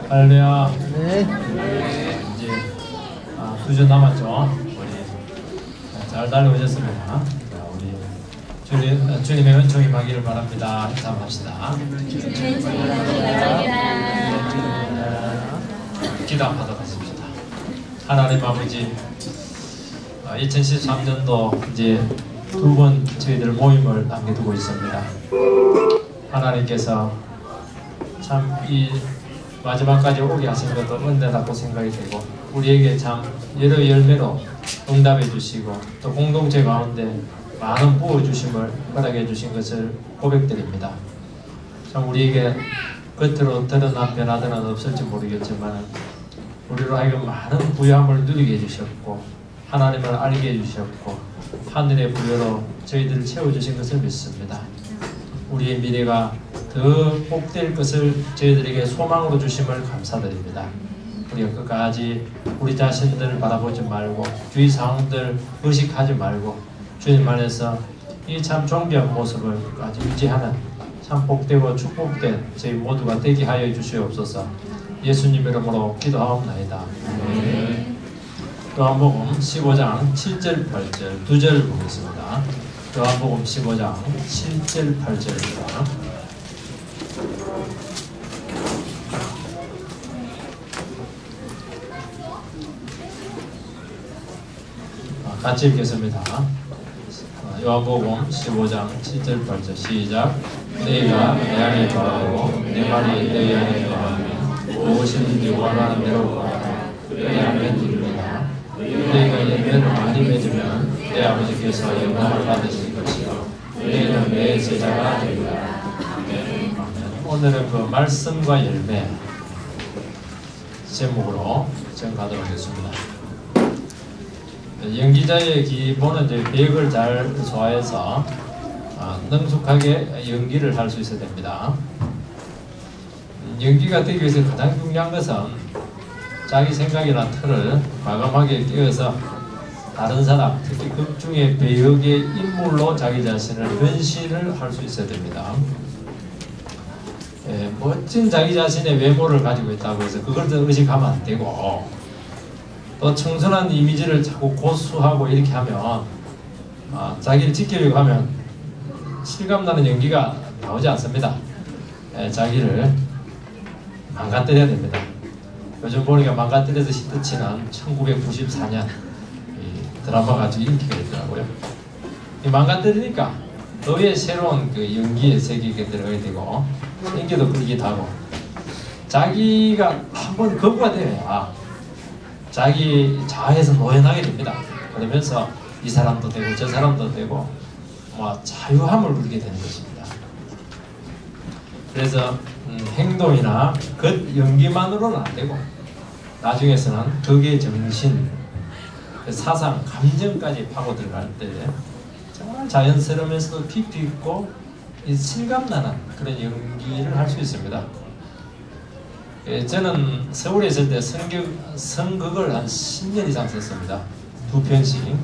할렐루야. 네. 이제 2주 남았죠. 우리 잘 달려오셨습니다. 우리 주님의 은총이 임하기를 바랍니다. 인사합시다. 기도 한번 하겠습니다. 하나님 아버지, 2013년도 이제 두 번 저희들 모임을 남겨두고 있습니다. 하나님께서 참 이 마지막까지 오게 하신 것도 은혜라고 생각이 되고, 우리에게 참 여러 열매로 응답해 주시고 또 공동체 가운데 많은 부어주심을 허락해 주신 것을 고백드립니다. 참 우리에게 겉으로 드러난 변화들은 없을지 모르겠지만 우리로 하여금 많은 부유함을 누리게 해주셨고 하나님을 알게 해주셨고 하늘의 부여로 저희들을 채워주신 것을 믿습니다. 우리의 미래가 더 복될 것을 저희들에게 소망으로 주심을 감사드립니다. 우리가 끝까지 우리 자신들을 바라보지 말고 주위 상황들 의식하지 말고 주님 안에서 이 참 존귀한 모습을 끝까지 유지하는 참 복되고 축복된 저희 모두가 되게 하여 주시옵소서. 예수님 이름으로 기도하옵나이다. 요한복음 15장 7절 8절 두 절 보겠습니다. 요한복음 15장 7절 8절입니다. 같이 읽겠습니다. 요한복음 15장 7절 8절 시작. 너희가 내 안에 거하고 내 말이 너희 안에 거하면 무엇이든지 원하는 대로 구하라. 그리하면 이루리라. 너희가 열매를 많이 맺으면 내 아버지께서 영광을 받으실 것이요 너희는 내 제자가 되리라. 오늘은 그 말씀과 열매 제목으로 전가도록 하겠습니다. 연기자의 기본은 이제 배역을 잘 소화해서 능숙하게 연기를 할 수 있어야 됩니다. 연기가 되기 위해서 가장 중요한 것은 자기 생각이나 틀을 과감하게 끼워서 다른 사람, 특히 극중의 배역의 인물로 자기 자신을 변신을 할 수 있어야 됩니다. 멋진 자기 자신의 외모를 가지고 있다고 해서 그걸 더 의식하면 안 되고, 또 청순한 이미지를 자꾸 고수하고 이렇게 하면 자기를 지키려고 하면 실감나는 연기가 나오지 않습니다. 자기를 망가뜨려야 됩니다. 요즘 보니까 망가뜨려서 히트치는 1994년 드라마가 아주 인기가 있더라고요. 망가뜨리니까 너의 새로운 그 연기의 세계에 들어가게 되고 인기도 끌기도 하고, 자기가 한번 거부가 돼야 자기 자아에서 노연하게 됩니다. 그러면서 이 사람도 되고 저 사람도 되고 자유함을 누리게 되는 것입니다. 그래서 행동이나 겉 연기만으로는 안 되고 나중에서는 덕의 정신, 사상, 감정까지 파고 들어갈 때 정말 자연스러우면서도 깊이 있고 실감나는 그런 연기를 할 수 있습니다. 저는 서울에 있을 때 선극을 한 10년 이상 썼습니다. 2편씩.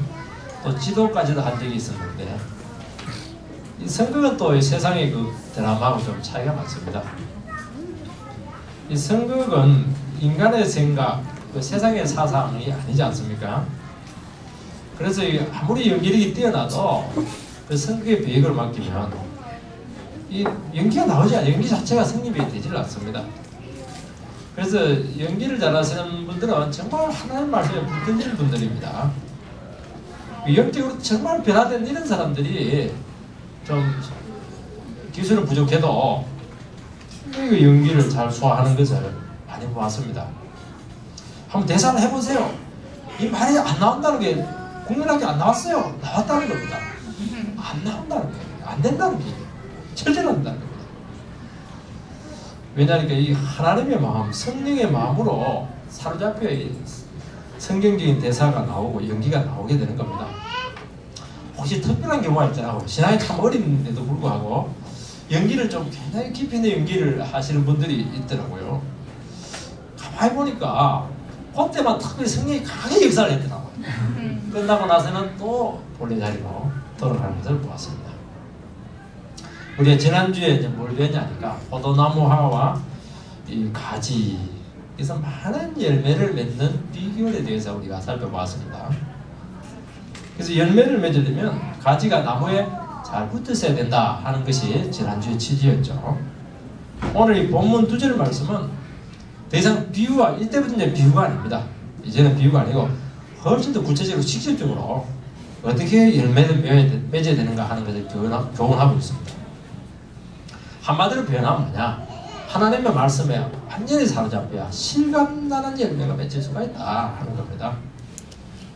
또 지도까지도 한 적이 있었는데, 이 선극은 또 세상의 그 드라마하고 좀 차이가 많습니다. 이 선극은 인간의 생각, 그 세상의 사상이 아니지 않습니까? 그래서 아무리 연기력이 뛰어나도 그 선극의 배역을 맡기면 이 연기가 나오지 않아요. 연기 자체가 성립이 되질 않습니다. 그래서 연기를 잘하시는 분들은 정말 하나님 말씀에 불 던지는 분들입니다. 영적으로 정말 변화된 이런 사람들이 좀 기술은 부족해도 연기를 잘 소화하는 것을 많이 보았습니다. 한번 대사를 해보세요. 이 말이 안 나온다는 게 공연하게 안 나왔어요. 나왔다는 겁니다. 안 나온다는 거예요. 안 된다는 게 절대로 안 된다는 겁니다. 왜냐하면 이 하나님의 마음, 성령의 마음으로 사로잡혀 성경적인 대사가 나오고 연기가 나오게 되는 겁니다. 혹시 특별한 경우가 있잖아요. 신앙이 참 어린데도 불구하고 연기를 좀 굉장히 깊이 있는 연기를 하시는 분들이 있더라고요. 가만히 보니까 그때만 특별히 성령이 강하게 역사를 했더라고요. 끝나고 나서는 또 본래 자리로 돌아가는 것을 보았습니다. 우리가 지난주에 이제 뭘 배웠냐니까 포도나무화와 이 가지, 그래서 많은 열매를 맺는 비결에 대해서 우리가 살펴보았습니다. 그래서 열매를 맺으려면 가지가 나무에 잘 붙어야 된다 하는 것이 지난주의 취지였죠. 오늘 이 본문 2절 말씀은 더 이상 비유가, 이때부터 이제 비유가 아닙니다. 이제는 비유가 아니고 훨씬 더 구체적으로 직접적으로 어떻게 열매를 맺어야 되는가 하는 것을 교훈하고 있습니다. 한마디로 표현하면 뭐냐, 하나님의 말씀에 완전히 사로잡혀야 실감나는 열매가 맺힐 수가 있다 하는 겁니다.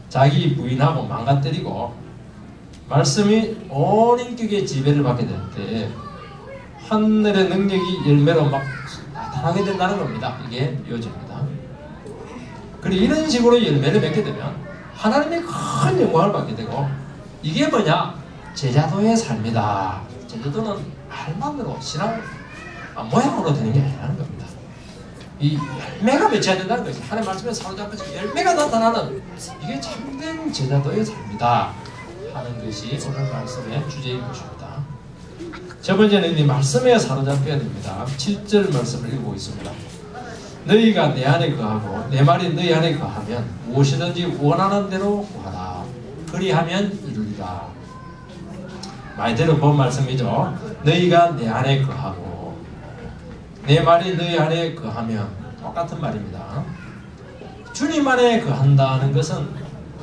자기 부인하고 망가뜨리고 말씀이 온 인격의 지배를 받게 될 때 하늘의 능력이 열매로 막 나타나게 된다는 겁니다. 이게 요지입니다. 그리고 이런 식으로 열매를 맺게 되면 하나님의 큰 영광을 받게 되고, 이게 뭐냐, 제자도의 삶이다. 제자도는 말만으로 신앙 모양으로 되는 게 아니라는 겁니다. 이 열매가 맺혀야 된다는 것이, 하나님의 말씀에 사로잡혀서 열매가 나타나는, 이게 참된 제자도의 삶이다 하는 것이 오늘 말씀의 주제인 것입니다. 첫 번째는 이 말씀에 사로잡혀야 됩니다. 7절 말씀을 읽어보겠습니다. 너희가 내 안에 거하고 내 말이 너희 안에 거하면 무엇이든지 원하는 대로 구하라. 그리하면 이루리라. 말대로 본 말씀이죠. 너희가 내 안에 거하고 내 말이 너희 안에 거하면 똑같은 말입니다. 주님 안에 거한다는 것은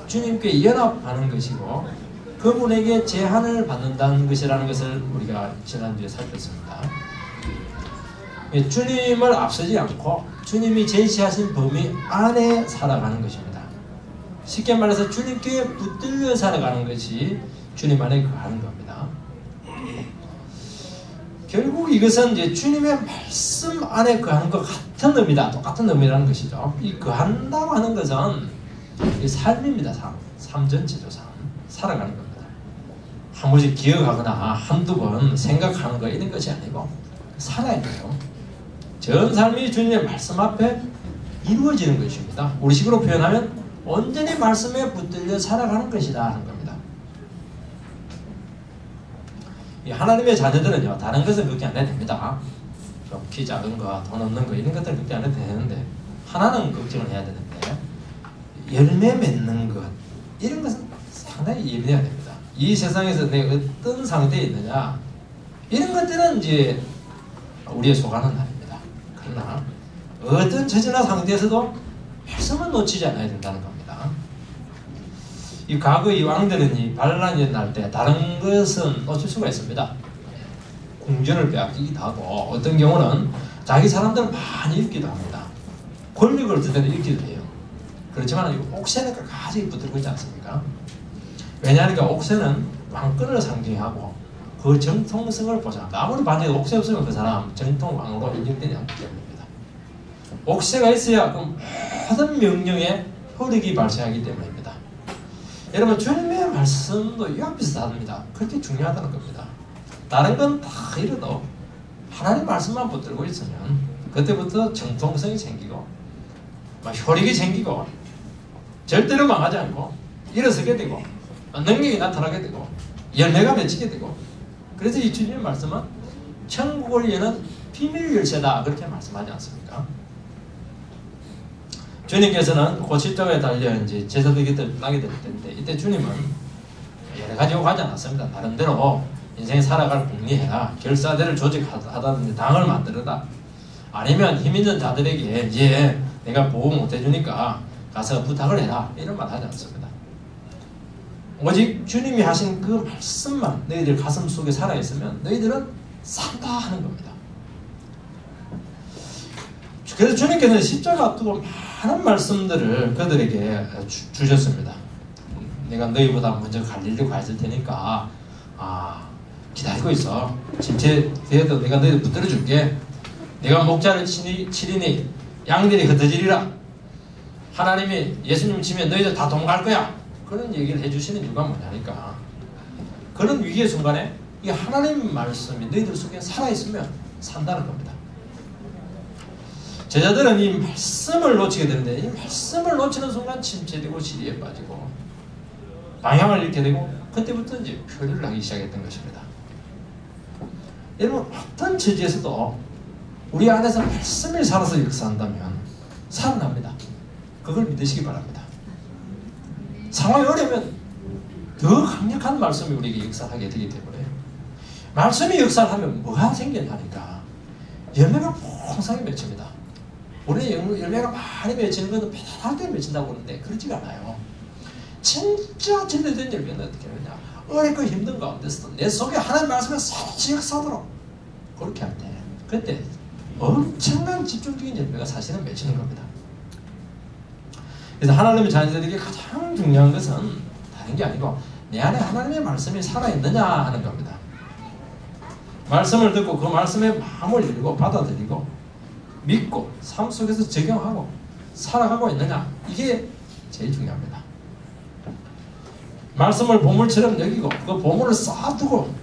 주님께 연합하는 것이고 그분에게 제한을 받는다는 것이라는 것을 우리가 지난주에 살폈습니다. 주님을 앞서지 않고 주님이 제시하신 범위 안에 살아가는 것입니다. 쉽게 말해서 주님께 붙들려 살아가는 것이 주님 안에 거하는 겁니다. 결국 이것은 이제 주님의 말씀 안에 거하는 것 같은 의미다. 똑같은 의미라는 것이죠. 이 거한다고 하는 것은 이 삶입니다. 삶 전체죠. 살아가는 겁니다. 한 번씩 기억하거나 한두 번 생각하는 거 이런 것이 아니고 살아야 돼요. 전 삶이 주님의 말씀 앞에 이루어지는 것입니다. 우리식으로 표현하면 온전히 말씀에 붙들려 살아가는 것이다 하는 겁니다. 이 하나님의 자녀들은요, 다른 것은 그렇게 안 해도 됩니다. 좀 키 작은 거, 돈 없는 거 이런 것들은 그렇게 안 해도 되는데 하나는 걱정을 해야 되는데 열매 맺는 것 이런 것은 상당히 예민해야 됩니다. 이 세상에서 내가 어떤 상태에 있느냐 이런 것들은 이제 우리의 소관은 아닙니다. 그러나 어떤 처지나 상태에서도 말씀은 놓치지 않아야 된다는 겁니다. 이 과거 이 왕들은 이 반란이 날 때 다른 것은 놓칠 수가 있습니다. 궁전을 빼앗기기도 하고 어떤 경우는 자기 사람들을 많이 잃기도 합니다. 권력을 드대로 잃기도 해요. 그렇지만 이 옥새는 끝까지 붙들고 있지 않습니까? 왜냐하니까 옥새는 왕권을 상징하고 그 정통성을 보장합니다. 아무리 반대해도 옥새 없으면 그 사람 정통 왕으로 인정되지 않기 때문입니다. 옥새가 있어야 그 모든 명령에 효력이 발생하기 때문입니다. 여러분 주님의 말씀도 이 앞에서 다릅니다. 그렇게 중요하다는 겁니다. 다른 건 다 이래도 하나님 말씀만 붙들고 있으면 그때부터 정통성이 생기고 효력이 생기고 절대로 망하지 않고 일어서게 되고 능력이 나타나게 되고 열매가 맺히게 되고, 그래서 이 주님의 말씀은 천국을 여는 비밀 열쇠다 그렇게 말씀하지 않습니까? 주님께서는 그 십자가에 달려 이제 제자들 곁을 나게 될 텐데 이때 주님은 여러 가지 하지 않았습니다. 나름대로 인생 살아갈 궁리해라, 결사대를 조직하다든지 당을 만들어라, 아니면 힘 있는 자들에게 이제 내가 보호 못 해주니까 가서 부탁을 해라 이런 말 하지 않습니다. 오직 주님이 하신 그 말씀만 너희들 가슴 속에 살아있으면 너희들은 산다 하는 겁니다. 그래서 주님께서는 십자가 앞두고 많은 말씀들을 그들에게 주셨습니다. 내가 너희보다 먼저 갈릴리 가 있을 테니까 기다리고 있어. 진짜 되어도 내가 너희들 붙들어 줄게. 내가 목자를 치리니 양들이 흩어지리라. 하나님이 예수님 치면 너희들 다 도망갈 거야. 그런 얘기를 해주시는 이유가 뭐냐니까 그런 위기의 순간에 이 하나님 말씀이 너희들 속에 살아있으면 산다는 겁니다. 제자들은 이 말씀을 놓치게 되는데 이 말씀을 놓치는 순간 침체되고 시리에 빠지고 방향을 잃게 되고 그때부터 이제 표류를 하기 시작했던 것입니다. 여러분 어떤 처지에서도 우리 안에서 말씀이 살아서 역사한다면 살아납니다. 그걸 믿으시기 바랍니다. 상황이 어려우면 더 강력한 말씀이 우리에게 역사하게 되기 때문에 말씀이 역사하면 뭐가 생겨나니까 열매가 풍성히 맺힙니다. 우리는 열매가 많이 맺히는 것은 편안할 때 맺힌다고 그러는데 그렇지가 않아요. 진짜 진리된 열매는 어떻게 하느냐, 어렵고 힘든 가운데서도 내 속에 하나님의 말씀을 살짝 역사하도록 그렇게 할 때 그때 엄청난 집중적인 열매가 사실은 맺히는 겁니다. 그래서 하나님의 자녀들에게 가장 중요한 것은 다른 게 아니고 내 안에 하나님의 말씀이 살아있느냐 하는 겁니다. 말씀을 듣고 그 말씀에 마음을 열고 받아들이고 믿고 삶 속에서 적용하고 살아가고 있느냐, 이게 제일 중요합니다. 말씀을 보물처럼 여기고 그 보물을 쌓아두고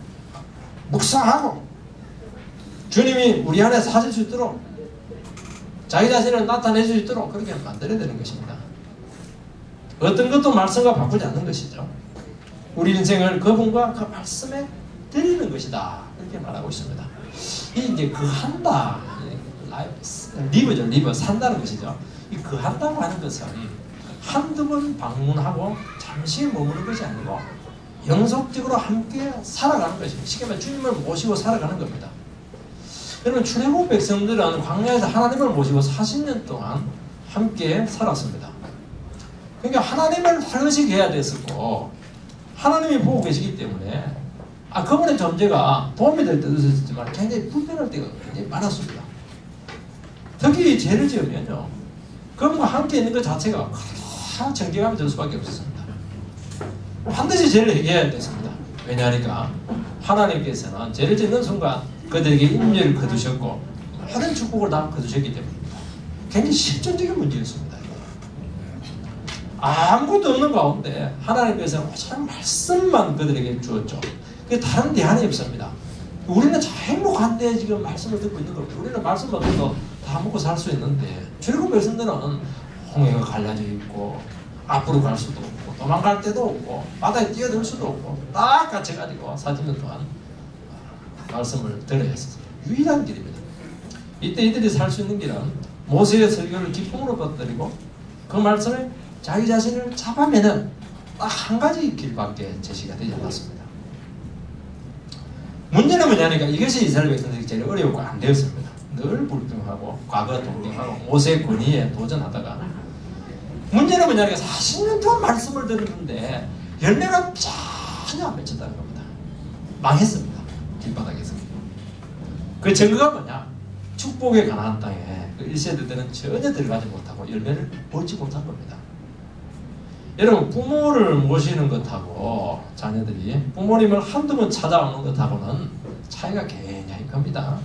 묵상하고 주님이 우리 안에 사실 수 있도록 자기 자신을 나타낼 수 있도록 그렇게 만들어야 되는 것입니다. 어떤 것도 말씀과 바꾸지 않는 것이죠. 우리 인생을 그분과 그 말씀에 드리는 것이다, 이렇게 말하고 있습니다. 이제 그 한다, 리버죠. 리버, 산다는 것이죠. 이 그 한다고 하는 것은 한두 번 방문하고 잠시 머무는 것이 아니고 영속적으로 함께 살아가는 것입니다. 쉽게 말해 주님을 모시고 살아가는 겁니다. 여러분, 출애굽 백성들은 광야에서 하나님을 모시고 40년 동안 함께 살았습니다. 그러니까 하나님을 활의식 해야 됐었고 하나님이 보고 계시기 때문에 그분의 존재가 도움이 될 때도 있었지만 굉장히 불편할 때가 굉장히 많았습니다. 특히 죄를 지으면요, 그분과 함께 있는 것 자체가 다 정죄감이 들 수밖에 없었습니다. 반드시 죄를 해결해야 됐습니다. 왜냐하니까 하나님께서는 죄를 짓는 순간 그들에게 인멸을 거두셨고 모든 축복을 다 거두셨기 때문입니다. 굉장히 실존적인 문제였습니다. 아무것도 없는 가운데 하나님께서는 오직 말씀만 그들에게 주었죠. 그게 다른 대안이 없습니다. 우리는 참 행복한데 지금 말씀을 듣고 있는 겁니다. 우리는 말씀만 듣고 다 먹고 살 수 있는데 출애굽 백성들은 홍해가 갈라져 있고 앞으로 갈 수도 없고 도망갈 데도 없고 바다에 뛰어들 수도 없고 딱 갇혀가지고 40년 동안 말씀을 들어야 했어요. 유일한 길입니다. 이때 이들이 살 수 있는 길은 모세의 설교를 기쁨으로 받아들이고 그 말씀에 자기 자신을 잡아매는 딱 한 가지 길밖에 제시가 되지 않았습니다. 문제는 뭐냐니까 이것이 이스라엘 백성들이 제일 어려웠고 안 되었습니다. 늘 불평하고 과거 동경하고 모세의 권위에 도전하다가 문제는 뭐냐니까 40년 동안 말씀을 들었는데 열매가 전혀 안 맺혔다는 겁니다. 망했습니다. 길바닥에서. 그 증거가 뭐냐? 축복의 가나안 땅에 그 1세대들은 전혀 들어가지 못하고 열매를 얻지 못한 겁니다. 여러분, 부모를 모시는 것하고 자녀들이 부모님을 한두 번 찾아오는 것하고는 차이가 굉장히 큽니다.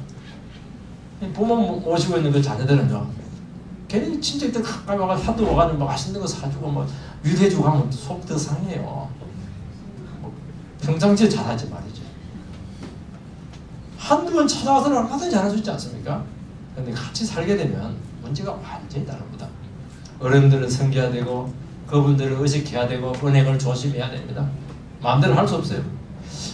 부모 모시고 있는 그 자녀들은요, 괜히 친척들 가까이 와서 한두 와가지고 맛있는 거 사주고 뭐 위로해주고 하면 속 더 상해요. 평상시에 잘하지 말이죠. 한두 번 찾아와서는 얼마든지 잘할 수 있지 않습니까? 그런데 같이 살게 되면 문제가 완전히 다릅니다. 어른들을 섬겨야 되고 그분들을 의식해야 되고 은행을 조심해야 됩니다. 마음대로 할 수 없어요.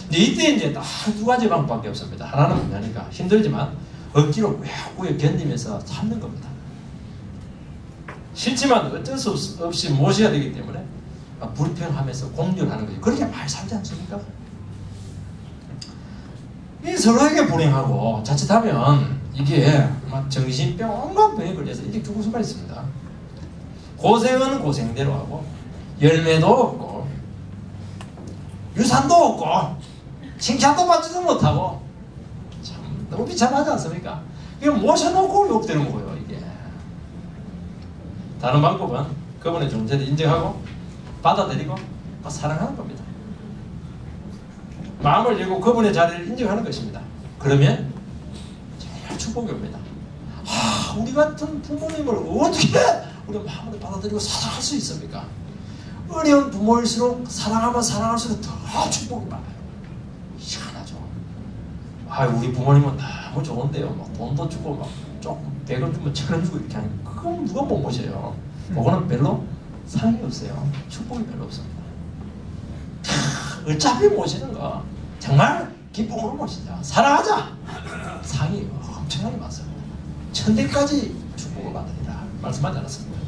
근데 이때 이제 딱 두 가지 방법밖에 없습니다. 하나는 뭐냐니까 힘들지만 억지로 꾸역꾸역 견디면서 참는 겁니다. 싫지만 어쩔 수 없이 모셔야 되기 때문에 불평하면서 공존하는 거예요. 그렇게 많이 살지 않습니까? 이 서로에게 불행하고 자칫하면 이게 정신병 온갖 병에 걸려서 일찍 죽을 수가 있습니다. 고생은 고생대로 하고 열매도 없고 유산도 없고 칭찬도 받지도 못하고 참 너무 비참하지 않습니까? 이거 모셔놓고 욕되는 거예요. 이게 다른 방법은 그분의 존재를 인정하고 받아들이고 사랑하는 겁니다. 마음을 열고 그분의 자리를 인정하는 것입니다. 그러면 정말 축복이 옵니다. 우리 같은 부모님을 어떻게 우리 마음을 받아들이고 사랑할 수 있습니까? 어려운 부모일수록 사랑하면 사랑할수록 더 축복이 많아요. 희한하죠. 우리 부모님은 너무 좋은데요. 막 돈도 주고 막 조금 100원 주면 1000원 주고 이렇게 하니까 그건 누가 못 모셔요. 그거는 별로 상이 없어요. 축복이 별로 없습니다. 어차피 모시는 거 정말 기쁨으로 모시자. 사랑하자. 상이 엄청나게 많습니다. 천대까지 축복을 받으리라. 말씀하지 않았습니다.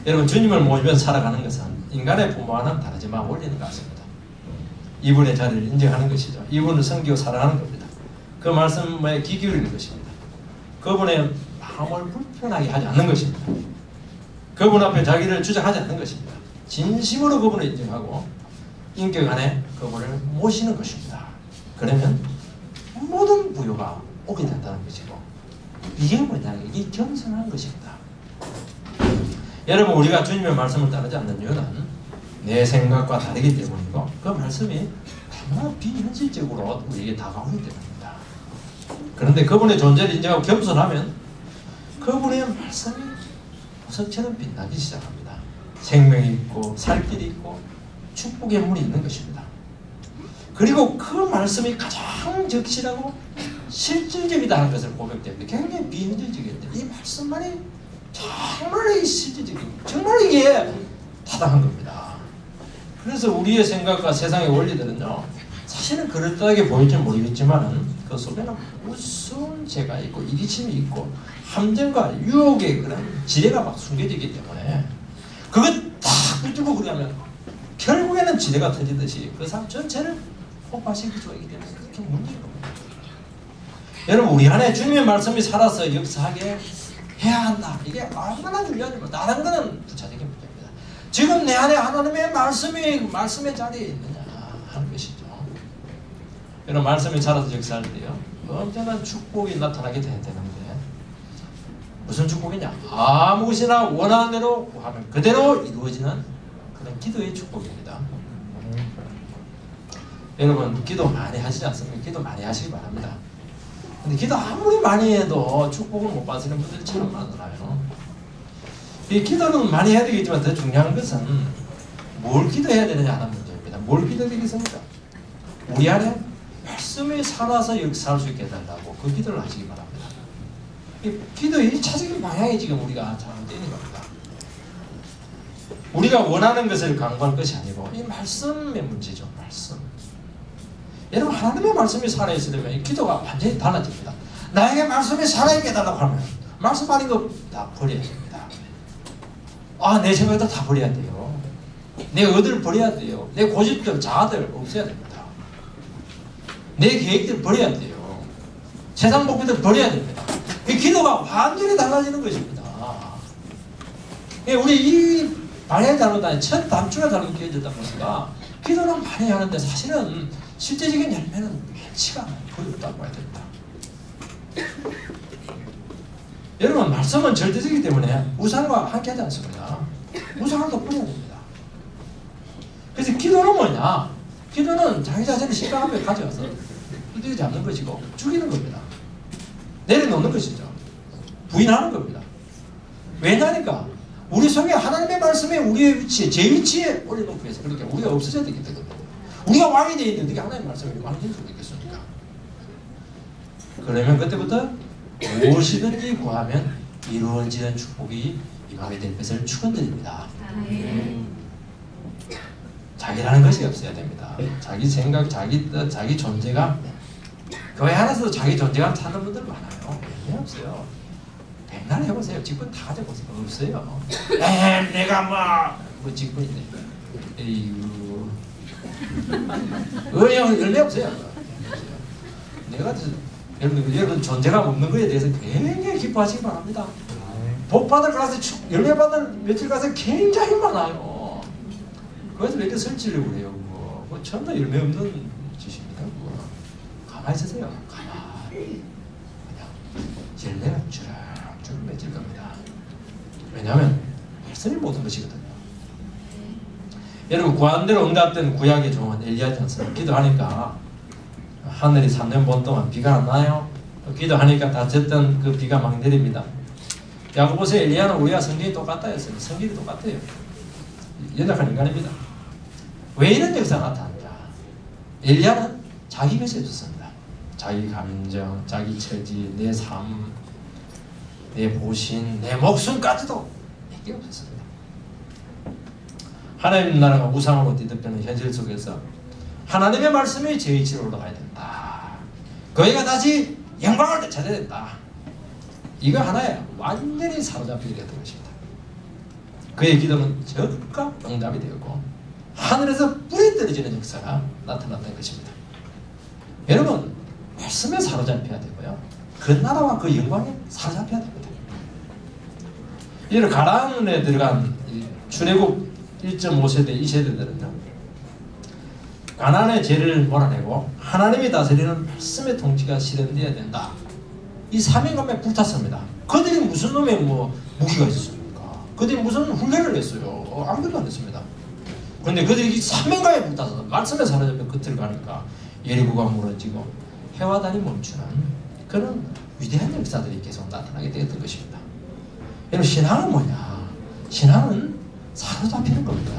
여러분, 주님을 모시면서 살아가는 것은 인간의 부모와는 다르지만 원리는 같습니다. 이분의 자리를 인정하는 것이죠. 이분을 섬기고 살아가는 겁니다. 그 말씀에 귀 기울이는 것입니다. 그분의 마음을 불편하게 하지 않는 것입니다. 그분 앞에 자기를 주장하지 않는 것입니다. 진심으로 그분을 인정하고 인격 안에 그분을 모시는 것입니다. 그러면 모든 부요가 오게 된다는 것이고, 이게 뭐냐면 이게 겸손한 것입니다. 여러분, 우리가 주님의 말씀을 따르지 않는 이유는 내 생각과 다르기 때문이고, 그 말씀이 너무나 비현실적으로 우리에게 다가오기 때문입니다. 그런데 그분의 존재를 인정하고 겸손하면 그분의 말씀이 보석처럼 빛나기 시작합니다. 생명이 있고 살길이 있고 축복의 문이 있는 것입니다. 그리고 그 말씀이 가장 적실하고 실질적이다는 것을 고백됩니다. 굉장히 비현실적인데 이 말씀만이 정말 실질적인, 정말 이게 타당한 겁니다. 그래서 우리의 생각과 세상의 원리들은요, 사실은 그럴듯하게 보일지 모르겠지만 그 속에는 무서운 죄가 있고 이기심이 있고 함정과 유혹의 그런 지뢰가 막 숨겨지기 때문에 그것 다 붙들고 그러면 결국에는 지뢰가 터지듯이 그 삶 전체를 폭파시킬 수가 있기 때문에 그렇게 문제인 겁니다. 여러분, 우리 안에 주님의 말씀이 살아서 역사하게 해야 한다. 이게 얼마나 중요하냐면 다른 거는 부차적인 문제입니다. 지금 내 안에 하나님의 말씀의 자리에 있느냐 하는 것이죠. 여러분, 말씀이 살아서 역사할 때요, 엄청난 축복이 나타나게 되는데 무슨 축복이냐? 아무 것이나 원하는 대로 구하면 그대로 이루어지는 그런 기도의 축복입니다. 여러분, 기도 많이 하시지 않습니까? 기도 많이 하시기 바랍니다. 근데 기도 아무리 많이 해도 축복을 못 받으시는 분들이 참 많아요. 이 기도는 많이 해야 되겠지만 더 중요한 것은 뭘 기도해야 되느냐 하는 문제입니다. 뭘 기도드리겠습니까? 우리 안에 말씀이 살아서 역사할 수 있게 해달라고 그 기도를 하시기 바랍니다. 이 기도의 1차적인 방향이 지금 우리가 잘못되는 겁니다. 우리가 원하는 것을 강구할 것이 아니고 이 말씀의 문제죠. 말씀. 여러분, 하나님의 말씀이 살아있으려면 이 기도가 완전히 달라집니다. 나에게 말씀이 살아있게 해달라고 하면 말씀 아닌 거 다 버려야 됩니다. 내 생각도 다 버려야 돼요. 내 의도를 버려야 돼요. 내 고집들, 자아들 없애야 됩니다. 내 계획들 버려야 돼요. 세상 목표들 버려야 됩니다. 이 기도가 완전히 달라지는 것입니다. 우리 이 방향이 다르다, 첫 단추가 잘못되어졌다 보니까 기도는 많이 하는데 사실은 실제적인 열매는 많지가 않아요. 거의 없다고 해야 됩니다. 여러분, 말씀은 절대적이기 때문에 우상과 함께하지 않습니다. 우상을 더 버려야 됩니다. 그래서 기도는 뭐냐? 기도는 자기 자신을 십자가 앞에 가져와서 두드려 잡는 것이고 죽이는 겁니다. 내려놓는 것이죠. 부인하는 겁니다. 왜냐니까 우리 속에 하나님의 말씀에 우리의 위치에, 제 위치에 올려놓고 해서 그렇게 우리가 없어져야 되기 때문에 우리가 왕이 되어 있는데 어떻게 하나님의 말씀이 왕이 될 수가 있겠습니까? 그러면 그때부터 무엇이든지 구하면 이루어지는 축복이 임하게 될 것을 축원드립니다. 자기라는 것이 없어야 됩니다. 자기 생각, 자기 뜻, 자기 존재감. 교회 안에서도 자기 존재감 찾는 분들 많아요. 왜 없어요? 백날 해보세요. 직분 다 가져보세요. 없어요. 내가 뭐 직분인데. 에이구. 열매 없어요. 내가 여러분 존재감 없는 것에 대해서 굉장히 기뻐하시기 바랍니다. 복 받을 가서 열매 받을 며칠 가서 굉장히 많아요. 그래서 왜 이렇게 설치려고 그래요? 그거 전부 열매 없는 짓입니다. 그거. 가만히 있으세요. 가만히. 그냥 열매가 쭉 맺을 겁니다. 왜냐하면 말씀이 모든 것이거든요. 여러분, 구한 대로 응답된 구약의 종은 엘리야지 않습니까? 기도하니까 하늘이 3년 반 동안 비가 안 나요. 기도하니까 다쳤던 그 비가 막 내립니다. 야고보서에 엘리야는 우리와 성경이 똑같다 했어요. 성경이 똑같아요. 연약한 인간입니다. 왜 이런 역사가 나타난다? 엘리야는 자기 것이 없었습니다. 자기 감정, 자기 처지, 내 삶, 내 보신, 내 목숨까지도 내게 없었습니다. 하나님 나라가 우상으로 뒤덮이는 현실 속에서 하나님의 말씀이 제 위치로 올라가야 된다. 그이가 다시 영광을 되찾아야 된다. 이거 하나에 완전히 사로잡히게 되었던 것입니다. 그의 기도는 적극 응답이 되었고 하늘에서 불이 떨어지는 역사가 나타났던 것입니다. 여러분, 말씀에 사로잡혀야 되고요. 그 나라와 그 영광에 사로잡혀야 됩니다. 이런 가나안에 들어간 출애굽 1.5세대 이 세대들은요, 가나안의 죄를 몰아내고 하나님이 다스리는 말씀의 통치가 실현되어야 된다. 이 사명감에 불탔습니다. 그들이 무슨 놈의 무기가 있었습니까? 그들이 무슨 훈련을 했어요? 아무것도 안 했습니다. 그런데 그들이 이 사명감에 불타서 말씀에 사로잡혀 끝을 가니까 예리고가 무너지고 해와 달이 멈추는 그런 위대한 역사들이 계속 나타나게 되었던 것입니다. 여러분, 신앙은 뭐냐? 신앙은 사로잡히는 겁니다.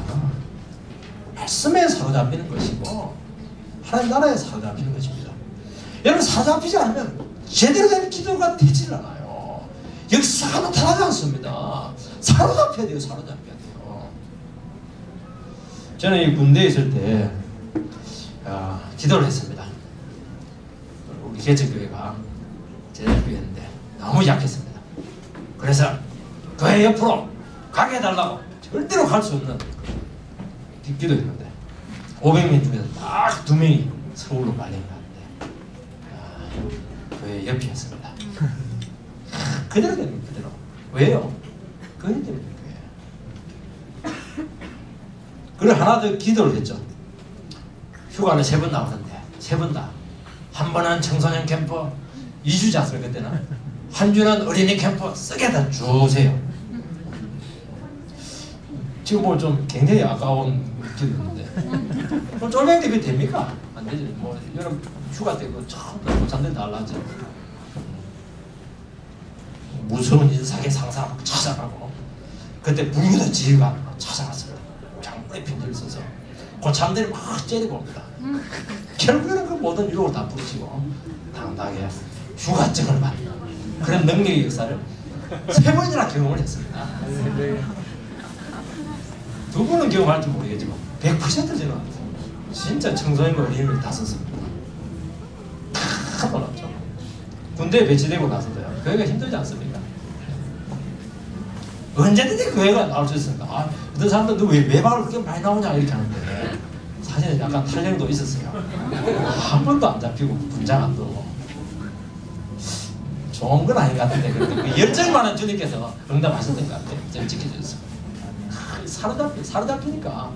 말씀에 사로잡히는 것이고 하나님 나라에 사로잡히는 것입니다. 여러분, 사로잡히지 않으면 제대로 된 기도가 되질 않아요. 역사가 나타나지 않습니다. 사로잡혀야 돼요. 사로잡혀야 돼요. 저는 이 군대에 있을 때 기도를 했습니다. 우리 개척교회가 제자교회였는데 너무 약했습니다. 그래서 교회 옆으로 가게 해달라고 절대로 갈 수 없는 기도했는데 500명 중에서 딱 2명이 서울로 말린 것 같은데 교회 옆이었습니다. 그대로 되는 거예요. 그대로. 왜요? 교회 때문에 교회. 그리고 하나 더 기도를 했죠. 휴가는 3번 나오는데 3번 다. 한 번은 청소년 캠프 2주 잤어요. 그때는. 한 주는 어린이 캠프 쓰게 다 주세요. 지금 뭐 좀 굉장히 아까운 기도인데 그럼 쫄병인데 그게 됩니까? 안 되지. 뭐 여름 휴가 때 그 처음부터 고참들 달라져. 무서운 인사계 상사 찾아가고 그때 불교도 지휘관 찾아갔습니다. 장군의 편지를 써서 고참들이 막 째리고 옵니다. 결국에는 그 모든 유혹을 다 부르시고 당당하게 휴가증을 받는 그런 능력의 역사를 3번이나 경험을 했습니다. 2번은 경험할지 모르겠지만 100% 저는 진짜 청소년과 어린이를 다 썼습니다. 다 놀랐죠. 군대에 배치되고 나서도요. 교회가 힘들지 않습니까? 언제든지 교회가 나올 수 있습니다. 어떤 사람들 너 왜 외박을 그렇게 많이 나오냐 이렇게 하는데 사실은 약간 탄력도 있었어요. 한 번도 안 잡히고 분장 안 들고 좋은 건 아닌 것 같은데 그래도 그 열정만은 주님께서 응답하셨던 것 같아요. 좀 지켜주셨어요. 사로잡히니까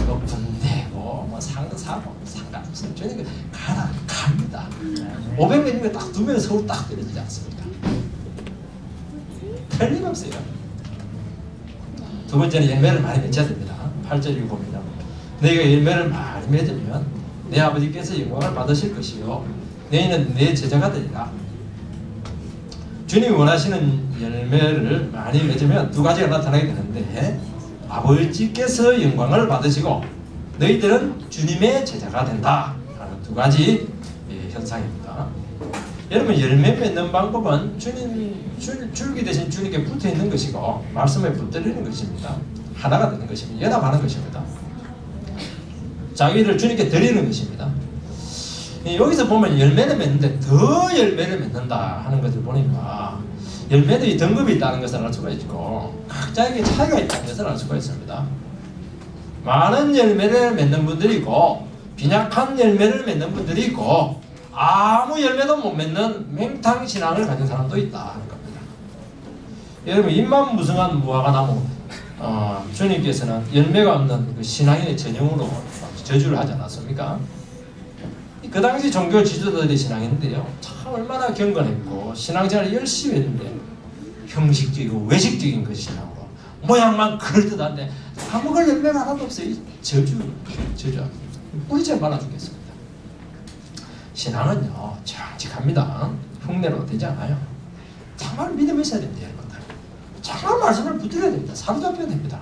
뭐 군대고 뭐 상사고 상관없어요. 주님 갑니다. 500명이면 딱 2명 서울 딱 떨어지지 않습니까? 틀림없어요. 두 번째는 열매를 많이 맺어야 됩니다. 8절이 봅니다. 너희가 열매를 많이 맺으면 내 아버지께서 영광을 받으실 것이요 너희는 내 제자가 되리라. 주님이 원하시는 열매를 많이 맺으면 2가지가 나타나게 되는데 아버지께서 영광을 받으시고 너희들은 주님의 제자가 된다 하는 2가지 현상입니다. 여러분, 열매 맺는 방법은 줄기 대신 주님께 붙어있는 것이고 말씀에 붙들리는 것입니다. 하나가 되는 것입니다. 연합하는 것입니다. 자기를 주님께 드리는 것입니다. 여기서 보면 열매를 맺는데 더 열매를 맺는다 하는 것을 보니까 열매들이 등급이 있다는 것을 알 수가 있고 각자에게 차이가 있다는 것을 알 수가 있습니다. 많은 열매를 맺는 분들이 있고 빈약한 열매를 맺는 분들이 있고 아무 열매도 못 맺는 맹탕신앙을 가진 사람도 있다 하는 겁니다. 여러분, 입만 무성한 무화과 나무 주님께서는 열매가 없는 그 신앙인의 전형으로 저주를 하지 않았습니까? 그 당시 종교 지도자들의 신앙인데요, 참 얼마나 경건했고 신앙생활을 열심히 했는데 형식적이고 외식적인 그 신앙으로 모양만 그럴듯한데 아무걸 열매가 하나도 없어요. 저주 뿌리째 말아 죽겠습니다. 신앙은요 정직합니다. 흉내로 되지 않아요. 정말 믿음이 있어야 됩니다. 여러분들. 정말 말씀을 붙들어야 됩니다. 사로잡혀야 됩니다.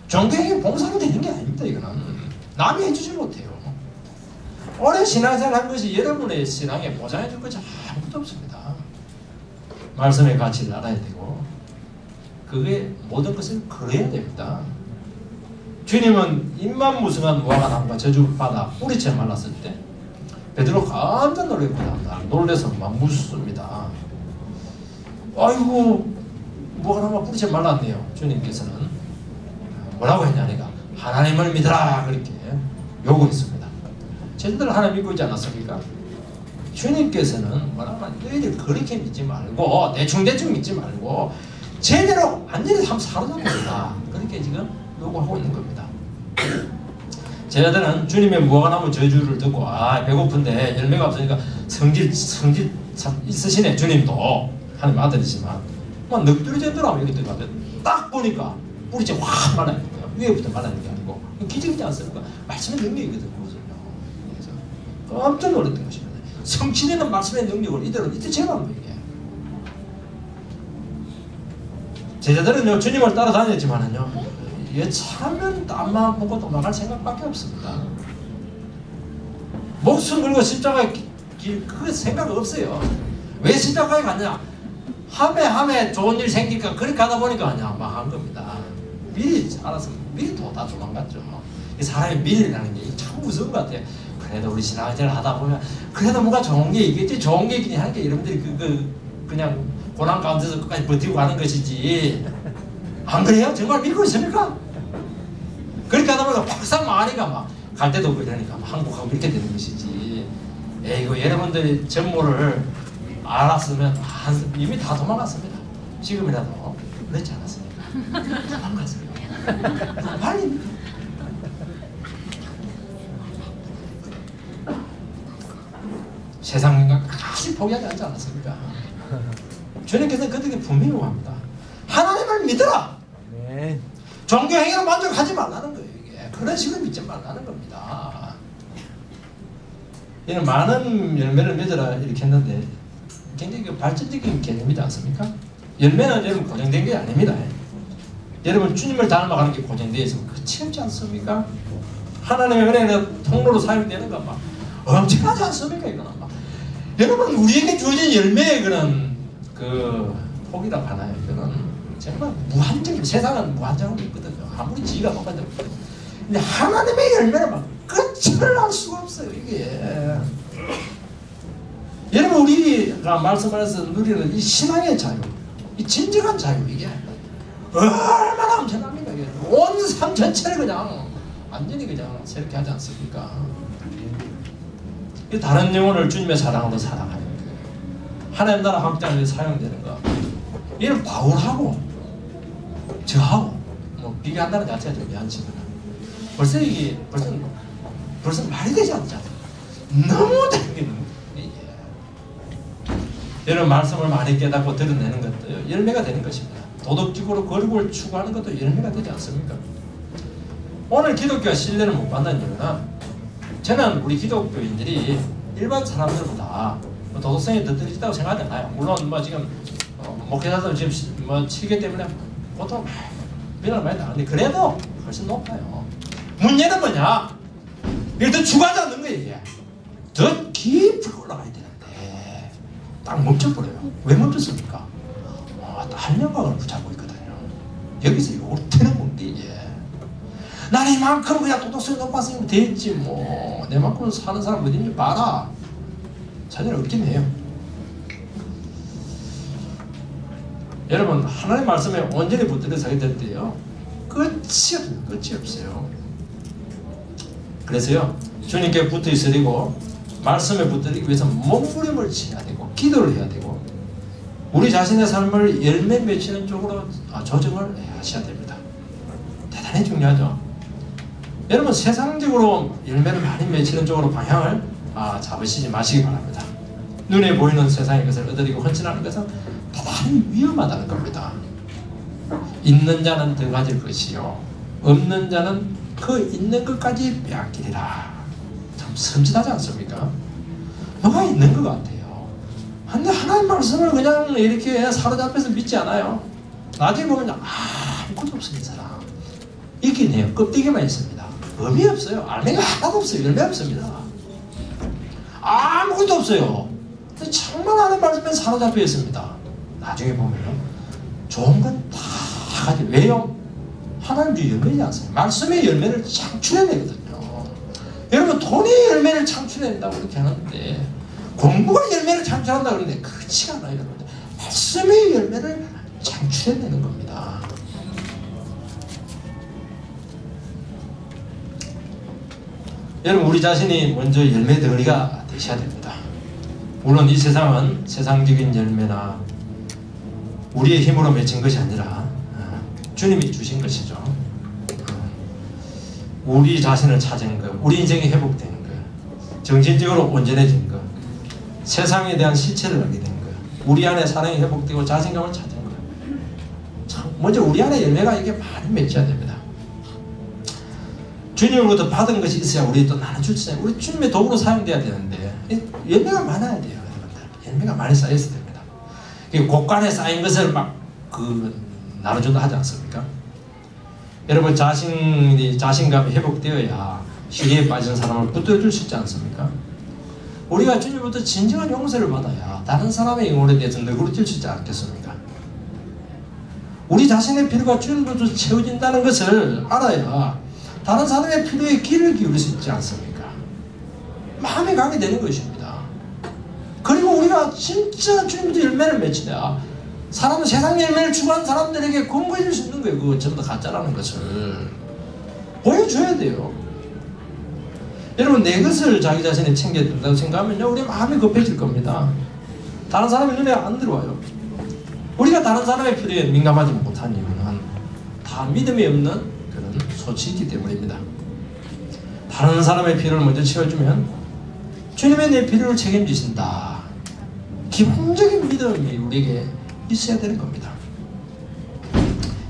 종교행위 봉사로 되는 게 아닙니다. 이거는 남이 해주지 못해요. 오래 신앙생활 한 것이 여러분의 신앙에 보장해 줄 것이 아무것도 없습니다. 말씀의 가치를 알아야 되고 그게 모든 것을 걸어야 됩니다. 주님은 입만 무성한 무화과 나무가 저주받아 뿌리채 말랐을 때 베드로 깜짝 놀랍니다. 놀라서 막 묻습니다. 아이고 뭐가 하나 뿌리채 말랐네요. 주님께서는 뭐라고 했냐니까 하나님을 믿어라 그렇게 요구했습니다. 제자들 하나님 믿고 있지 않았습니까? 주님께서는 뭐라고 하면 너희들 그렇게 믿지 말고 대충 믿지 말고 제대로 완전히 사로잡는다 그렇게 지금 요구하고 있는 겁니다. 제자들은 주님의 무화과나무 저주를 듣고 배고픈데 열매가 없으니까 성질 참 있으시네. 주님도 하나님 아들이지만 막 넋두리 제대로 이렇게 들어가면 딱 보니까 뿌리째 확 말라있는 거예요. 위에부터 말라있는 게 아니고 기적이지 않습니까? 말씀의 능력이거든요. 그래서 깜짝 놀랐던 것입니다. 성취되는 말씀의 능력을 이대로 제가 이게 제자들은요 주님을 따라다녔지만은요 차면 땀만 보고 도망갈 생각밖에 없습니다. 목숨 걸고 십자가에 그 생각 없어요. 왜 십자가에 갔냐? 함에 좋은 일 생기니까 그렇게 가다 보니까 그냥 막 한 겁니다. 미리 알아서 미리 다 도망갔죠. 이 사람이 미리라는 게 참 무서운 것 같아요. 그래도 우리 신앙생활 하다 보면 그래도 뭔가 좋은 게 있겠지. 좋은 게 있긴 하니까 여러분들이 그냥 고난 가운데서 끝까지 버티고 가는 것이지. 안 그래요? 정말 믿고 있습니까? 그렇게 하다 보니까 박상 망하니까 막 갈 데도 없고 이러니까 한국하고 이렇게 되는 것이지. 이거 여러분들이 전모를 알았으면 이미 다 도망갔습니다. 지금이라도 늦지 않았습니까? 도망갔습니다. 빨리 세상과 끝까지 포기하지 않지 않았습니까? 주님께서는 그들에게 분명히 합니다. 하나님을 믿어라. 네. 종교 행위로 만족하지 말라는 거예요. 이게 그런 식으로 믿지 말라는 겁니다. 이는 많은 열매를 맺어라 이렇게 했는데 굉장히 발전적인 개념이지 않습니까? 열매는 여러분 고정된 게 아닙니다. 여러분 주님을 닮아가는 게 고정되어 있으면 그치 없지 않습니까? 하나님의 은혜는 통로로 사용되는 건 막 엄청나지 않습니까? 이거는 막 여러분 우리에게 주어진 열매의 그런 폭이라고 하나요? 이거는 정말 무한적인 세상은 무한정으로 있거든요. 아무리 지혜가 높아도 근데 하나님의 열매는 막 끝을 알 수가 없어요. 이게 여러분 우리가 말씀하셔서 누리는 이 신앙의 자유, 이 진정한 자유 이게 얼마나 엄청납니까? 이게 온 삶 전체를 그냥 완전히 그냥 새롭게 하지 않습니까? 다른 영혼을 주님의 사랑으로 사랑하는 거예요. 하나님 나라 확장에 위해 사용되는 거. 이를 바울하고 저하고 비교한다는 자체가 좀 미안치구나. 벌써 이게 벌써 말이 되지 않잖아요. 너무 당기는 거예요. 여러분 말씀을 많이 깨닫고 드러내는 것도 열매가 되는 것입니다. 도덕적으로 거룩을 추구하는 것도 열매가 되지 않습니까? 오늘 기독교가 신뢰를 못 받는 이유는 저는 우리 기독교인들이 일반 사람들보다 도덕성이 더 떨어지다고 생각하지 않아요. 물론 지금 목회자들 지금 치기 때문에 보통 비난을 많이 나가는데 그래도 훨씬 높아요. 문제는 뭐냐? 이게 더 추가하지 않는 거예요. 이게 더 깊이 올라가야 되는데 딱 멈춰버려요. 왜 멈췄습니까? 한명각을 붙잡고 있거든요. 여기서 요렇게는 뭔데 이게 나는 이만큼 그냥 도덕성이 높았으면 됐지 뭐 내만큼 사는 사람 어딘지 봐라. 자녀는 없긴 해요. 여러분 하나님의 말씀에 온전히 붙들려 서게 될 때요 끝이 없어요. 그래서요 주님께 붙어 있으리고 말씀에 붙들기 위해서 몸부림을 쳐야 되고 기도를 해야 되고 우리 자신의 삶을 열매 맺히는 쪽으로 조정을 하셔야 됩니다. 대단히 중요하죠. 여러분 세상적으로 열매를 많이 맺히는 쪽으로 방향을 잡으시지 마시기 바랍니다. 눈에 보이는 세상의 것을 얻으려고 헌신하는 것은 대단히 위험하다는 겁니다. 있는 자는 더 가질 것이요 없는 자는 그 있는 것까지 빼앗기리라. 참 섬찟하지 않습니까? 뭐가 있는 것 같아요. 근데 하나님 말씀을 그냥 이렇게 사로잡혀서 믿지 않아요. 나중에 보면 아무것도 없어요. 이 사람 있긴 해요. 껍데기만 있습니다. 의미 없어요. 알맹이가 하나도 없어요. 열매 없습니다. 아무것도 없어요. 근데 정말 하나님 말씀에 사로잡혀 있습니다. 나중에 보면 좋은 건 다 가지고 왜요? 하나님도 열매지 않습니까? 말씀의 열매를 창출해내거든요. 여러분 돈이 열매를 창출해낸다고 그렇게 하는데 공부가 열매를 창출한다고 그러는데 그렇지 않아요. 여러분 말씀의 열매를 창출해내는 겁니다. 여러분, 우리 자신이 먼저 열매 덩어리가 되셔야 됩니다. 물론 이 세상은 세상적인 열매나 우리의 힘으로 맺힌 것이 아니라 주님이 주신 것이죠. 우리 자신을 찾은 것, 우리 인생이 회복되는 것, 정신적으로 온전해진 것, 세상에 대한 실체를 알게 된 것, 우리 안에 사랑이 회복되고 자신감을 찾은 것. 참, 먼저 우리 안에 열매가 이게 많이 맺혀야 됩니다. 주님으로부터 받은 것이 있어야 우리 또 나눠줄 수 있어요. 우리 주님의 도구로 사용돼야 되는데 열매가 많아야 돼요. 여러분들. 열매가 많이 쌓여야 됩니다. 곳간에 쌓인 것을 막 나눠준다 하지 않습니까? 여러분, 자신감이 회복되어야 시기에 빠진 사람을 붙들어줄 수 있지 않습니까? 우리가 주님부터 진정한 용서를 받아야 다른 사람의 영혼에 대해서 너그러질 수 있지 않겠습니까? 우리 자신의 필요가 주님으로부터 채워진다는 것을 알아야 다른 사람의 필요에 귀를 기울일 수 있지 않습니까? 마음이 가게 되는 것입니다. 그리고 우리가 진짜 주님부터 열매를 맺히냐, 사람은 세상 열매를 추구한 사람들에게 공부해 줄 수 있는 거예요. 그거 전부 다 가짜라는 것을 보여줘야 돼요. 여러분, 내 것을 자기 자신이 챙겨준다고 생각하면요, 우리 마음이 급해질 겁니다. 다른 사람의 눈에 안 들어와요. 우리가 다른 사람의 필요에 민감하지 못한 이유는 다 믿음이 없는 그런 소치이기 때문입니다. 다른 사람의 필요를 먼저 채워주면 주님의 내 필요를 책임지신다. 기본적인 믿음이 우리에게 있어야 되는 겁니다.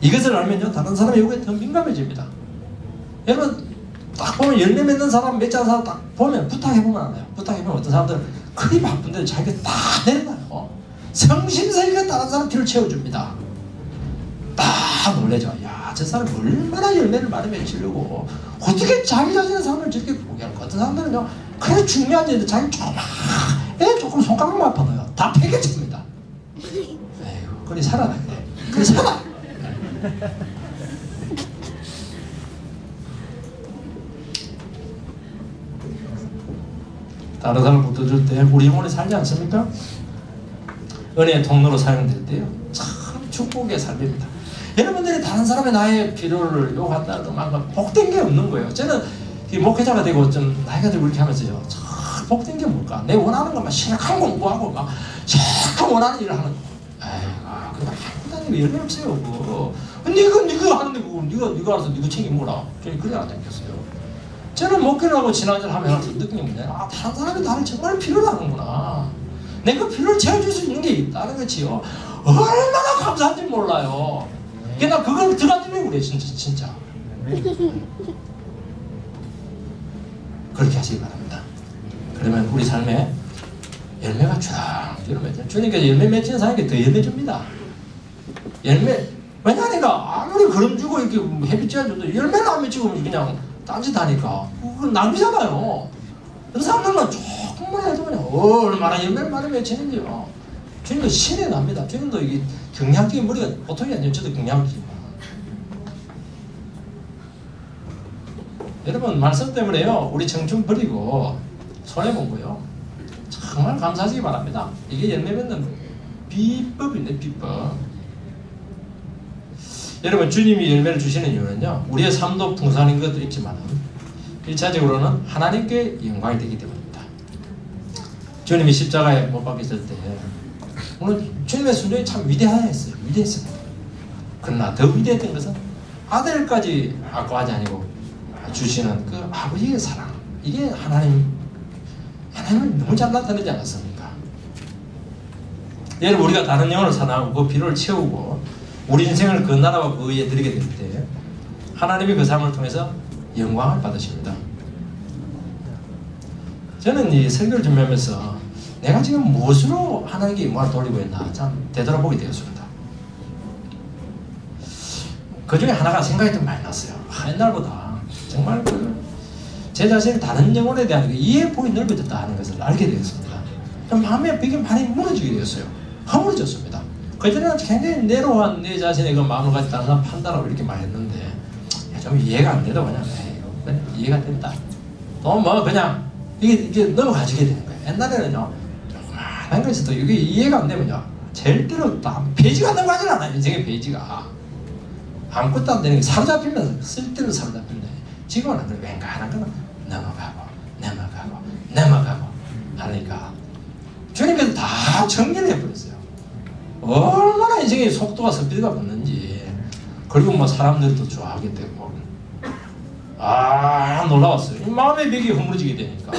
이것을 알면요, 다른 사람의 요구에 더 민감해집니다. 여러분, 딱 보면 열매 맺는 사람, 맺지 않은 사람 딱 보면 부탁해보면 알아요. 부탁해보면 어떤 사람들은 그리 바쁜데 자기가 다 내려놔요. 성심성의가 다른 사람 필요를 채워줍니다. 딱 놀래죠. 야, 저 사람이 얼마나 열매를 많이 맺히려고 어떻게 자기 자신의 삶을 저렇게 포기할까. 어떤 사람들은요, 그래 중요한 일인데 자기 조금 손가락만 아파도요 다 폐기칩니다. 에휴, 그리 살아라 그래. 그리 살아. 다른 사람을 붙어줄 때 우리 영혼이 살지 않습니까? 은혜의 통로로 사용될 때요, 참 축복의 삶입니다. 여러분들이 다른 사람의 나의 필요를 요구한다는 것만큼 복된 게 없는 거예요. 저는 목회자가 되고 좀 나이가 들고 이렇게 하면서요, 참 복된 게 뭘까? 내 원하는 것만 실컷 공부하고 막 실컷 원하는 일을 하는 거. 에이, 그냥 하고 다니고 열매 없어요. 네가 하는데 그거 네가 알아서 네가 책임져라. 저는 그래 하지 않겠어요? 저는 목회를 하고 지난주에 하면 느낀 게 뭐냐, 아, 다른 사람이 나를 정말 필요로 하는구나. 내가 필요를 채워줄 수 있는 게 있다는 거지요. 얼마나 감사한지 몰라요. 나 그걸 들어가지고 그래, 진짜. 그렇게 하시기 바랍니다. 그러면 우리 삶에 열매가 주렁주렁 주님께서 열매 맺히는 사람에게 더 열매 줍니다. 열매, 왜냐, 내가 아무리 그럼 주고 이렇게 햇빛 쬐줘도 열매를 안 맺히고 그냥 딴짓하니까 그건 낭비잖아요. 그 사람들만 조금만 해도 그냥 얼마나 열매를 많이 맺히는지요. 주님도 신이 납니다. 주님도 이게 경량적인 머리가 보통이 아니에요. 저도 경량이지만. 여러분, 말씀 때문에요, 우리 청춘 버리고 손해본 거요, 정말 감사하시기 바랍니다. 이게 열매 맺는 비법인데, 비법. 여러분, 주님이 열매를 주시는 이유는요, 우리의 삶도 풍성한 것도 있지만 1차적으로는 하나님께 영광이 되기 때문입니다. 주님이 십자가에 못 박혔을 때 물론 주님의 순종이 참 위대했습니다. 그러나 더 위대했던 것은 아들까지 아까워하지 아니고 주시는 그 아버지의 사랑, 이게 하나님을 너무 잘 나타내지 않았습니까? 여러분, 우리가 다른 영혼을 사랑하고 그 필요를 채우고 우리 인생을 그 나라와 그 의에 드리게 될 때 하나님이 그 삶을 통해서 영광을 받으십니다. 저는 이 설교를 준비하면서 내가 지금 무엇으로 하나님께 영광을 돌리고 있나 참 되돌아보게 되었습니다. 그 중에 하나가 생각이 좀 많이 났어요. 옛날보다 정말 제 자신이 다른 영혼에 대한 이해폭이 넓어졌다 하는 것을 알게 되었습니다. 좀 마음의 벽이 많이 무너지게 되었어요. 허물어졌습니다. 그전에는 굉장히 내로한 내 자신의 그 마음을 가지고 다른 사람 판단하고 이렇게 많이 했는데 좀 이해가 안 돼도 그냥 이해가 된다. 또 뭐 그냥 이게 넘어가지게 되는 거예요. 옛날에는요, 조그마한 것에도 이게 이해가 안 되면요, 절대로 페이지가 넘어가질 않아요. 인생의 페이지가 아무것도 안 되는 게 사로잡히면서 쓸데로 사로잡힌다. 지금은 안 그래. 웬간한 거는 넘어가고 하니까 주님께서 다 정리를 해버렸어요. 얼마나 인생의 속도가 스피드가 붙는지. 그리고 뭐 사람들도 좋아하게 되고 놀라웠어요. 마음의 벽이 허물어지게 되니까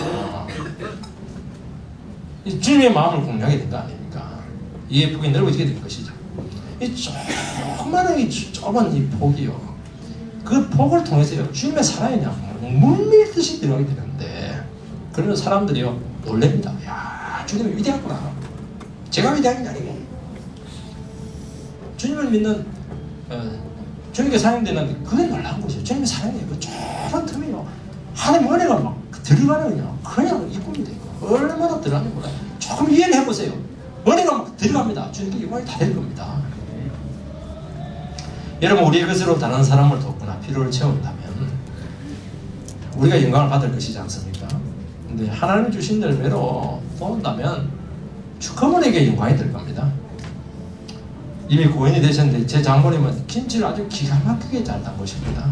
주님의 마음을 공유하게 된 거 아닙니까? 이해 폭이 넓어지게 된 것이죠. 이 조그마한 이 좁은 이 폭이요, 그 폭을 통해서요 주님의 사랑이 그냥 물밀듯이 들어가게 되는데, 그러면 사람들이요 놀랍니다. 야, 주님이 위대하구나. 제가 위대한 게 아니고 주님을 믿는 주님께 사용되는 그게 놀라운 것이에요. 주님의 사랑이 그 좁은 틈이요 하나님 은혜가 막 들어가는요 그냥 이쁩니다. 얼마나 들어가는지 몰라요. 조금 이해를 해보세요. 은혜가 막 들어갑니다. 주님께 영광이 다 될 겁니다. 여러분, 우리의 것으로 다른 사람을 돕거나 필요를 채운다면 우리가 영광을 받을 것이지 않습니까? 근데 하나님이 주신 열매로 도운다면 그분에게 영광이 될 겁니다. 이미 고인이 되셨는데 제 장모님은 김치를 아주 기가 막히게 잘 담그십니다.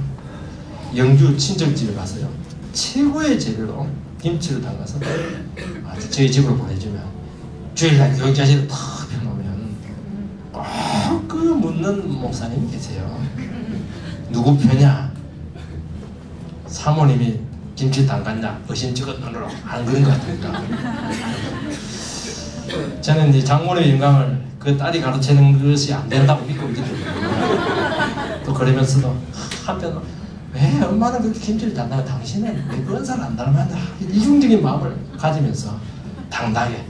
영주 친정집에 가서요 최고의 재료로 김치를 담가서 저희 집으로 보내주면 주일날 교육자실을 탁 펴놓으면 꼭 그 묻는 목사님이 계세요. 누구 표냐? 사모님이 김치 담갔냐? 의심쩍은 눈으로 안 그런 것 같으니까. 저는 이제 장모님의 영광을 그 딸이 가르치는 것이 안 된다고 믿고 있기 때문에 또 그러면서도 한편으로 왜 엄마는 그렇게 김치를 담다가 당신은 왜 그런 사람 안 닮았나, 이중적인 마음을 가지면서 당당하게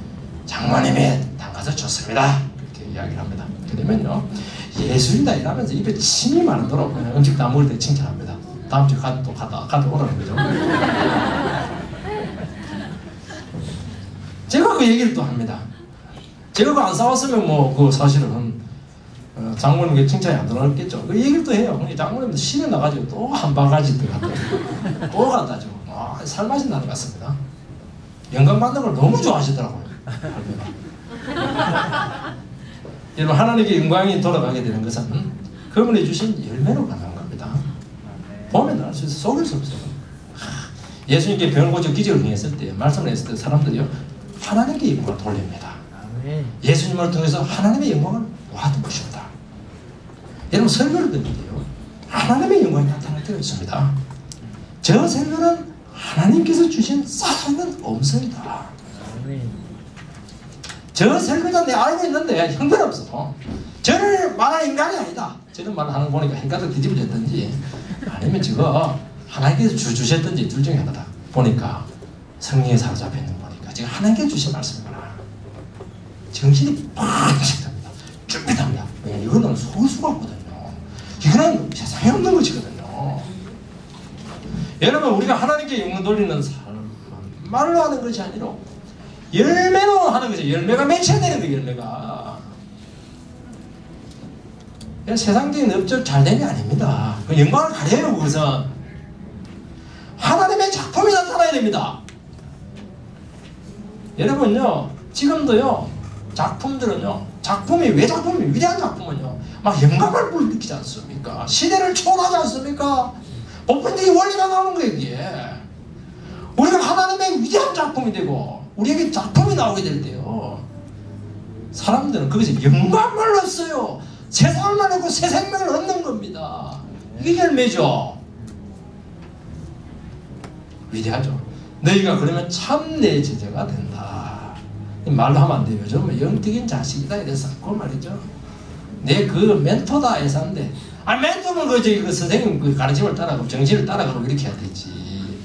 장모님이 담가서 좋습니다 이렇게 이야기를 합니다. 그러면요 예술이다 이러면서 입에 침이 마르도록 그냥 음식 다 먹을 때 칭찬합니다. 다음 주에 또 가져오라는 거죠. 제가 그 얘기를 또 합니다. 제가 그거 안 싸웠으면 뭐 그 사실은 장모님께 칭찬이 안 들어갔겠죠. 그 얘기를 또 해요. 장모님도 신에 나가지고 또 한 바가지 또 갖다 줘. 살맛이 나는 것 같습니다. 영광 받는 걸 너무 좋아하시더라고요. 여러분, 하나님께 영광이 돌아가게 되는 것은 그분이 주신 열매로 가능한 겁니다. 보면 알 수 있어. 속일 수 없어요. 예수님께 병을 고쳐 기적을 행했을 때, 말씀을 했을 때 사람들이요 하나님께 영광을 돌립니다. 예수님을 통해서 하나님의 영광을 놓았던 것입니다. 여러분, 설교를 듣는데요 하나님의 영광이 나타날 때가 있습니다. 저 설교는 하나님께서 주신 살아있는 음성이다. 저 설교자 내가 알고 있는데 형편없어. 저를 말하는 인간이 아니다. 저런 말을 하는 거 보니까 흰가닥 뒤집어졌든지 아니면 저거 하나님께서 주셨든지 둘 중에 하나다. 보니까 성령에 사로잡혀 있는 거 보니까 지금 하나님께서 주신 말씀이구나. 정신이 팍 치답니다. 쭈삣합니다. 왜냐면 이거는 속을 수가 없거든요. 이거는 세상에 없는 것이거든요. 여러분, 우리가 하나님께 영광 돌리는 삶은 말로 하는 것이 아니라 열매로 하는 거죠. 열매가 맺혀야 되는 거예요. 열매가. 세상적인 업적 잘 되는 게 아닙니다. 영광을 가려요. 그것은 하나님의 작품이 나타나야 됩니다. 여러분요 지금도요 작품들은요, 작품이 왜 작품이 위대한 작품은요 막 영감을 불러일으키지 않습니까? 시대를 초월하지 않습니까? 보편적인 원리가 나오는 거예요. 이게 우리가 하나님의 위대한 작품이 되고 우리에게 작품이 나오게 될 때요 사람들은 거기서 영감을 얻어요. 세상을 얻고 새 생명을 얻는 겁니다. 이게 열매죠. 위대하죠. 너희가 그러면 참 내 제자가 된다. 말로 하면 안 돼요. 요즘은 영적인 자식이다 이래서 그 말이죠. 내 그 멘토다 해서 한데, 멘토는 그 선생님 그 가르침을 따라가고 정신을 따라가고 이렇게 해야 되지.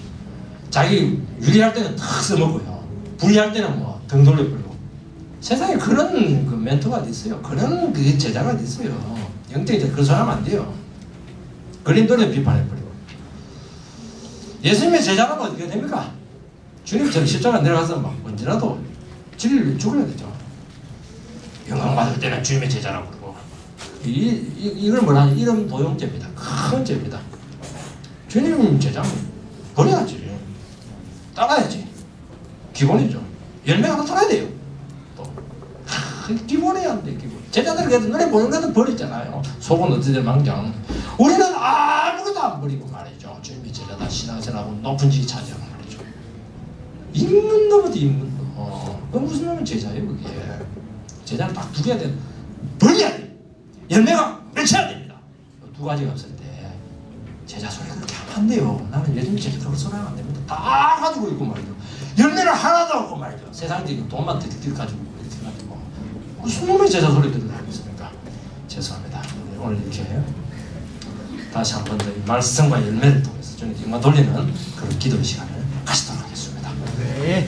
자기 유리할 때는 탁 써먹고요, 불리할 때는 뭐 등 돌려버리고. 세상에 그런 그 멘토가 있어요. 그런 그 제자가 있어요. 영적인 제자 그런 소리 하면 안 돼요. 그린도를 비판해버리고. 예수님의 제자라면 어떻게 됩니까? 주님처럼 십자가 내려가서 막 언제라도 진리를 죽어야 되죠. 영광 받을 때는 주님의 제자라고 그러고. 이걸 뭐라 하냐? 이름 도용죄입니다. 큰 죄입니다. 주님 제자는 버려야지. 따라야지. 기본이죠. 열매가 나타나야 돼요. 또 기본이 안 돼, 기본. 제자들 그래도 눈에 보는 것은 버리잖아요. 속은 어찌된 망정. 우리는 아무것도 안 버리고 말이죠. 주님이 제자다 신앙생활하고 높은 지위 차지하고 말이죠. 있는 놈은 있는 놈. 그 무슨 놈은 제자예요, 그게. 제자는 딱 두 개야 돼. 버려야 돼. 열매가 맺혀야 됩니다. 두 가지가 없을 때 제자 소리 그렇게 하면 안 돼요. 나는 예전 제자들 소리 하면 안 됩니다. 다 가지고 있고 말이죠. 열매를 하나도 없고 말이죠. 세상적인 돈만 득득 가지고 이렇게 가지고 무슨 놈의 제자 소리들을 하고 있습니까? 죄송합니다. 오늘 이렇게 다시 한 번 더 말씀과 열매를 통해서 주님께 영광 돌리는 그런 기도의 시간을 가지도록 하겠습니다. 네.